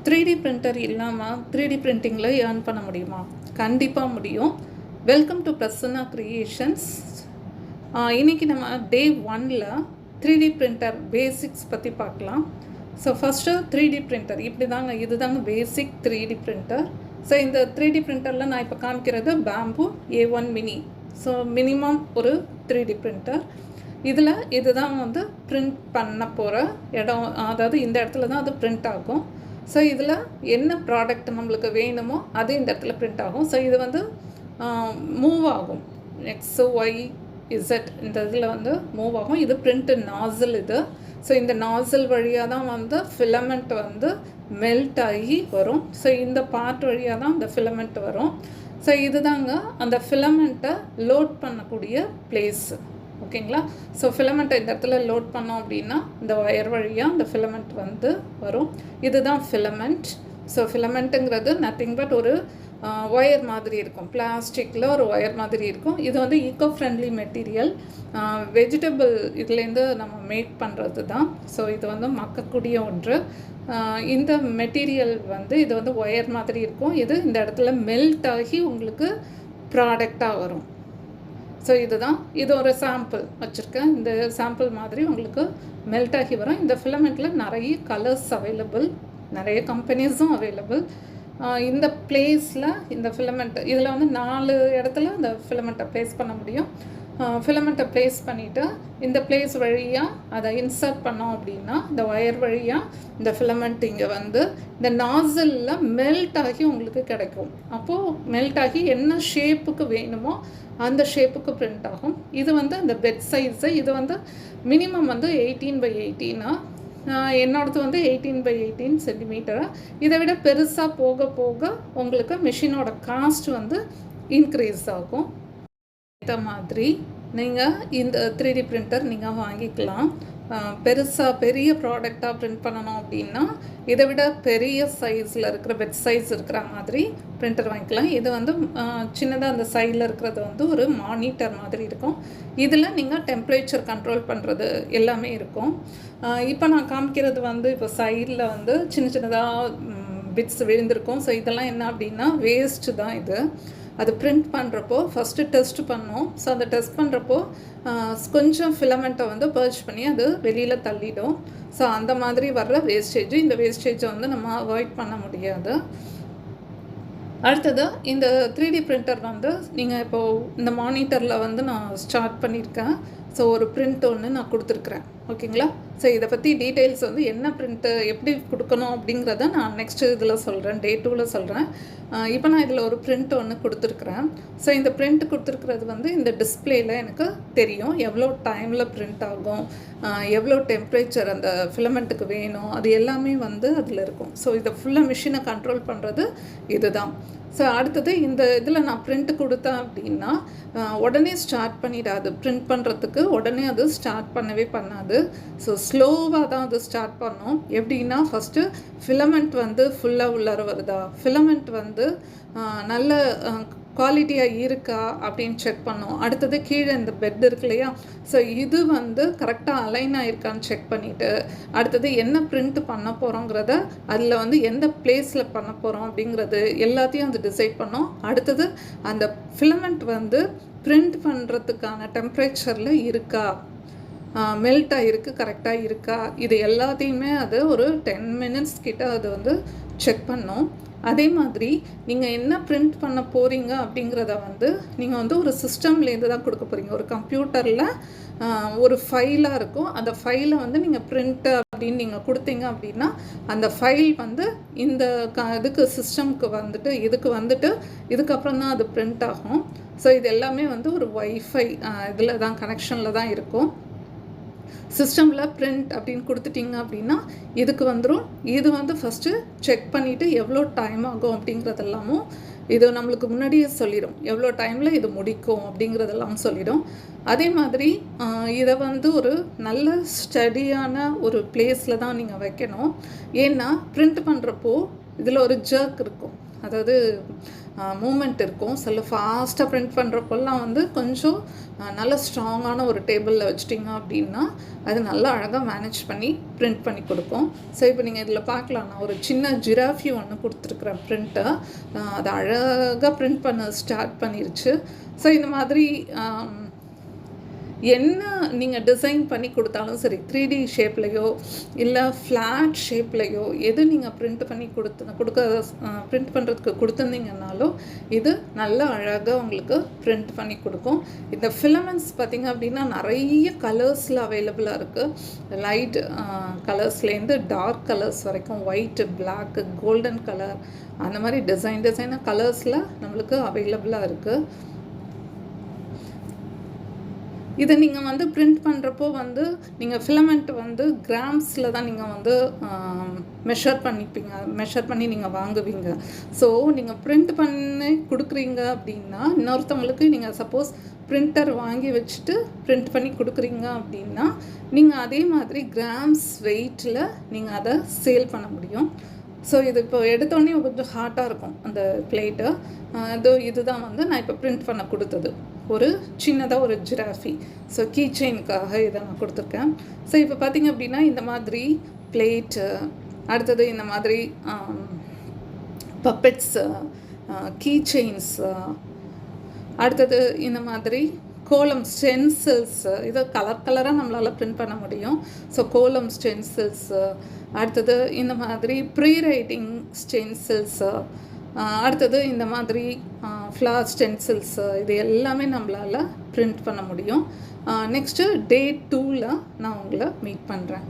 3D printer இல்லாமல் 3D பிரிண்டிங்கில் earn பண்ண முடியுமா? கண்டிப்பாக முடியும். Welcome to Prasanna creations. இன்றைக்கி நம்ம டே 1ல் 3D பிரிண்டர் பேசிக்ஸ் பற்றி பார்க்கலாம். ஸோ ஃபஸ்ட்டு 3D பிரிண்டர் இதுதாங்க பேசிக் 3D பிரிண்டர். ஸோ இந்த 3D பிரிண்டரில் நான் இப்போ காமிக்கிறது bamboo A1 mini. So minimum ஒரு 3D பிரிண்டர். இதில் இதுதான் பிரிண்ட் பண்ண போகிற இடம், அதாவது இந்த இடத்துல தான் அது பிரிண்ட் ஆகும். ஸோ இதில் என்ன ப்ராடக்ட் நம்மளுக்கு வேணுமோ அது இந்த இடத்துல பிரிண்ட் ஆகும். ஸோ இது மூவ் ஆகும், XYZ இந்த இதில் மூவ் ஆகும். இது பிரிண்ட்டு நாசில் இது. ஸோ இந்த நாசில் வழியாக தான் ஃபிலமெண்ட் மெல்ட் ஆகி வரும். ஸோ இந்த பார்ட் வழியாக தான் அந்த ஃபிலமெண்ட் வரும். ஸோ இதுதாங்க அந்த ஃபிலமெண்ட்டை லோட் பண்ணக்கூடிய பிளேஸு. ஓகேங்களா? ஸோ ஃபிலமெண்ட்டை இந்த இடத்துல லோட் பண்ணோம் அப்படின்னா இந்த ஒயர் வழியாக அந்த ஃபிலமெண்ட் வரும். இதுதான் ஃபிலமெண்ட். ஸோ ஃபிலமெண்ட்டுங்கிறது நத்திங் பட் ஒரு ஒயர் மாதிரி இருக்கும், பிளாஸ்டிக்கில் ஒரு ஒயர் மாதிரி இருக்கும். இது ஈக்கோ ஃப்ரெண்ட்லி மெட்டீரியல், வெஜிடபிள் இதுலேருந்து நம்ம மேக் பண்ணுறது தான். ஸோ இது மக்கக்கூடிய ஒன்று. இந்த மெட்டீரியல் இது ஒயர் மாதிரி இருக்கும். இது இந்த இடத்துல மெல்ட் ஆகி உங்களுக்கு ப்ராடக்டாக வரும். ஸோ இது ஒரு சாம்பிள் வச்சுருக்கேன். இந்த சாம்பிள் மாதிரி உங்களுக்கு மெல்ட் ஆகி வரும். இந்த ஃபிலமெண்ட்டில் நிறைய கலர்ஸ் அவைலபிள், நிறைய கம்பெனிஸும் அவைலபிள். இந்த பிளேஸில் இந்த ஃபிலமெண்ட் இதில் 4 இடத்துல இந்த ஃபிலமெண்ட்டை ப்ளேஸ் பண்ண முடியும். ஃபிலமெண்ட்டை ப்ளேஸ் பண்ணிவிட்டு இந்த பிளேஸ் வழியாக அதை இன்சர்ட் பண்ணோம் அப்படின்னா இந்த ஒயர் வழியாக இந்த ஃபிலமெண்ட் இங்கே இந்த நாசிலில் மெல்ட் ஆகி உங்களுக்கு கிடைக்கும். அப்போது மெல்ட் ஆகி என்ன ஷேப்புக்கு வேணுமோ அந்த ஷேப்புக்கு பிரிண்ட் ஆகும். இது அந்த பெட் சைஸு. இது மினிமம் 18x18. என்னோடது 18x18 சென்டிமீட்டரு. இதை விட பெருசாக போக போக உங்களுக்கு மிஷினோட காஸ்ட் இன்க்ரீஸ் ஆகும். இந்த மாதிரி நீங்கள் இந்த 3D பிரிண்டர் நீங்கள் வாங்கிக்கலாம். பெரிய ப்ராடக்டாக பிரிண்ட் பண்ணணும் அப்படின்னா இதை விட பெரிய சைஸில் இருக்கிற பெட் சைஸ் இருக்கிற மாதிரி பிரிண்டர் வாங்கிக்கலாம். இது சின்னதாக அந்த சைடில் இருக்கிறது ஒரு மானிட்டர் மாதிரி இருக்கும். இதில் நீங்கள் டெம்பரேச்சர் கண்ட்ரோல் பண்ணுறது எல்லாமே இருக்கும். இப்போ நான் காமிக்கிறது இப்போ சைடில் சின்ன சின்னதாக பிட்ஸ் விழுந்திருக்கும். ஸோ இதெல்லாம் என்ன அப்படின்னா வேஸ்ட்டு தான். அது பிரிண்ட் பண்ணுறப்போ ஃபஸ்ட்டு டெஸ்ட் பண்ணோம். ஸோ அந்த டெஸ்ட் பண்ணுறப்போ கொஞ்சம் ஃபிலமெண்ட்டை பர்ச் பண்ணி அது வெளியில் தள்ளிடும். ஸோ அந்த மாதிரி வர்ற வேஸ்டேஜ், இந்த வேஸ்டேஜை நம்ம அவாய்ட் பண்ண முடியாது. அடுத்தது இந்த 3D பிரிண்டர் நீங்கள் இப்போது இந்த மானிட்டரில் நான் ஸ்டார்ட் பண்ணியிருக்கேன். ஸோ ஒரு பிரிண்ட் ஒன்று நான் கொடுத்துருக்குறேன். ஓகேங்களா? ஸோ இதை பற்றி டீட்டெயில்ஸ் என்ன பிரிண்ட்டு எப்படி கொடுக்கணும் அப்படிங்கிறத நான் நெக்ஸ்ட்டு இதில் சொல்கிறேன், டே 2ல் சொல்கிறேன். இப்போ நான் இதில் ஒரு பிரிண்ட் ஒன்று கொடுத்துருக்குறேன். ஸோ இந்த பிரிண்ட் கொடுத்துருக்கிறது இந்த டிஸ்பிளேயில் எனக்கு தெரியும் எவ்வளோ டைமில் பிரிண்ட் ஆகும், எவ்வளோ டெம்பரேச்சர் அந்த ஃபிலமெண்ட்டுக்கு வேணும், அது எல்லாமே அதில் இருக்கும். ஸோ இதை ஃபுல்லாக மிஷினை கண்ட்ரோல் பண்ணுறது இதுதான். ஸோ அடுத்தது இந்த இதில் நான் பிரிண்ட் கொடுத்தேன் அப்படின்னா உடனே ஸ்டார்ட் பண்ணிடாது. பிரிண்ட் பண்ணுறதுக்கு உடனே அது ஸ்டார்ட் பண்ணவே பண்ணாது. ஸோ ஸ்லோவாக தான் அது ஸ்டார்ட் பண்ணோம். எப்படின்னா ஃபஸ்ட்டு ஃபிலமெண்ட் ஃபுல்லாக உள்ளார வருதா, ஃபிலமெண்ட் நல்ல குவாலிட்டியாக இருக்கா அப்படின்னு செக் பண்ணோம். அடுத்தது கீழே இந்த பெட் இருக்கு இல்லையா, ஸோ இது கரெக்டாக அலைன் ஆகிருக்கான்னு செக் பண்ணிவிட்டு அடுத்தது என்ன பிரிண்ட் பண்ண போகிறோங்கிறத அதில் எந்த பிளேஸில் பண்ண போகிறோம் அப்படிங்கிறது எல்லாத்தையும் டிசைட் பண்ணோம். அடுத்தது அந்த ஃபிலமெண்ட் பிரிண்ட் பண்ணுறதுக்கான டெம்பரேச்சரில் இருக்கா, மெல்ட் ஆகிருக்கு, கரெக்டாக இருக்கா, இது எல்லாத்தையுமே அது ஒரு 10 மினிட்ஸ் கிட்ட அது செக் பண்ணோம். அதே மாதிரி நீங்கள் என்ன பிரிண்ட் பண்ண போகிறீங்க அப்படிங்கிறத நீங்கள் ஒரு சிஸ்டம்லேருந்து தான் கொடுக்க போகிறீங்க. ஒரு கம்ப்யூட்டரில் ஒரு ஃபைலாக இருக்கும். அந்த ஃபைலை நீங்கள் பிரிண்ட்டு அப்படின்னு நீங்கள் கொடுத்தீங்க அப்படின்னா அந்த ஃபைல் இந்த இதுக்கு சிஸ்டம்க்கு இதுக்கு இதுக்கப்புறம் தான் அது பிரிண்ட் ஆகும். ஸோ இது எல்லாமே ஒரு வைஃபை இதில் தான் கனெக்ஷனில் தான் இருக்கும். சிஸ்டமில் பிரிண்ட் அப்படின்னு கொடுத்துட்டிங்க அப்படின்னா இதுக்கு இது ஃபஸ்ட்டு செக் பண்ணிவிட்டு எவ்வளோ டைம் ஆகும் அப்படிங்கிறதெல்லாமும் இது நம்மளுக்கு முன்னாடியே சொல்லிடும். எவ்வளோ டைமில் இது முடிக்கும் அப்படிங்கிறதெல்லாம் சொல்லிடும். அதே மாதிரி இதை ஒரு நல்ல ஸ்டடியான ஒரு பிளேஸில் தான் நீங்கள் வைக்கணும். ஏன்னா பிரிண்ட் பண்ணுறப்போ இதில் ஒரு ஜர்க் இருக்கும். அதாவது மூமெண்ட் இருக்கும். சில ஃபாஸ்ட்டாக பிரிண்ட் பண்ணுறப்பெல்லாம் வந்து கொஞ்சம் நல்ல ஸ்ட்ராங்கான ஒரு டேபிளில் வச்சிட்டிங்க அப்படின்னா அது நல்லா அழகாக மேனேஜ் பண்ணி பிரிண்ட் பண்ணி கொடுக்கும். ஸோ இப்போ நீங்கள் இதில் பார்க்கலாம், நான் ஒரு சின்ன ஜிராஃபி ஒன்று கொடுத்துருக்குறேன் பிரிண்ட்டை. அது அழகாக பிரிண்ட் பண்ண ஸ்டார்ட் பண்ணிருச்சு. ஸோ இந்த மாதிரி என்ன நீங்கள் டிசைன் பண்ணி கொடுத்தாலும் சரி, 3D ஷேப்லேயோ இல்லை ஃப்ளாட் ஷேப்லேயோ எது நீங்கள் பிரிண்ட் பண்ணி பிரிண்ட் பண்ணுறதுக்கு கொடுத்துருந்தீங்கன்னாலும் இது நல்லா அழகாக உங்களுக்கு பிரிண்ட் பண்ணி கொடுக்கும். இந்த ஃபிலமெண்ட்ஸ் பார்த்திங்க அப்படின்னா நிறைய கலர்ஸில் அவைலபிளாக இருக்குது. லைட் கலர்ஸ்லேருந்து டார்க் கலர்ஸ் வரைக்கும், ஒயிட்டு, பிளாக்கு, கோல்டன் கலர், அந்த மாதிரி டிசைனாக கலர்ஸில் நம்மளுக்கு அவைலபிளாக இருக்குது. இதை நீங்கள் வந்து பிரிண்ட் பண்ணுறப்போ வந்து நீங்கள் ஃபிலமெண்ட் வந்து கிராம்ஸில் தான் நீங்கள் வந்து மெஷர் பண்ணி நீங்கள் வாங்குவீங்க. ஸோ நீங்கள் பிரிண்ட் பண்ணி கொடுக்குறீங்க அப்படின்னா இன்னொருத்தவங்களுக்கு நீங்கள் சப்போஸ் பிரிண்டர் வாங்கி வச்சுட்டு பிரிண்ட் பண்ணி கொடுக்குறீங்க அப்படின்னா நீங்கள் அதே மாதிரி கிராம்ஸ் வெயிட்டில் நீங்கள் அதை சேல் பண்ண முடியும். ஸோ இது இப்போ எடுத்தோடனே கொஞ்சம் ஹார்ட்டாக இருக்கும் அந்த பிளேட்டு. இதுதான் வந்து நான் இப்போ பிரிண்ட் பண்ண கொடுத்தது, ஒரு சின்னதாக ஒரு ஜிராஃபி. ஸோ கீ செயினுக்காக இதை நான் கொடுத்துருக்கேன். ஸோ இப்போ பார்த்திங்க அப்படின்னா இந்த மாதிரி பிளேட்டு, அடுத்தது இந்த மாதிரி பப்பெட்ஸு, கீ செயின்ஸு, அடுத்தது இந்த மாதிரி கோலம் ஸ்டென்சில்ஸு, இதை கலராக நம்மளால் பிரிண்ட் பண்ண முடியும். ஸோ கோலம் ஸ்டென்சில்ஸு, அடுத்தது இந்த மாதிரி ப்ரீ ரைட்டிங் ஸ்டென்சில்ஸு, அடுத்தது இந்த மாதிரி ஃப்ளார் ஸ்டென்சில்ஸு, இது எல்லாமே நம்மளால் பிரிண்ட் பண்ண முடியும். நெக்ஸ்ட்டு Day 2ல் நான் உங்களை மீட் பண்ணுறேன்.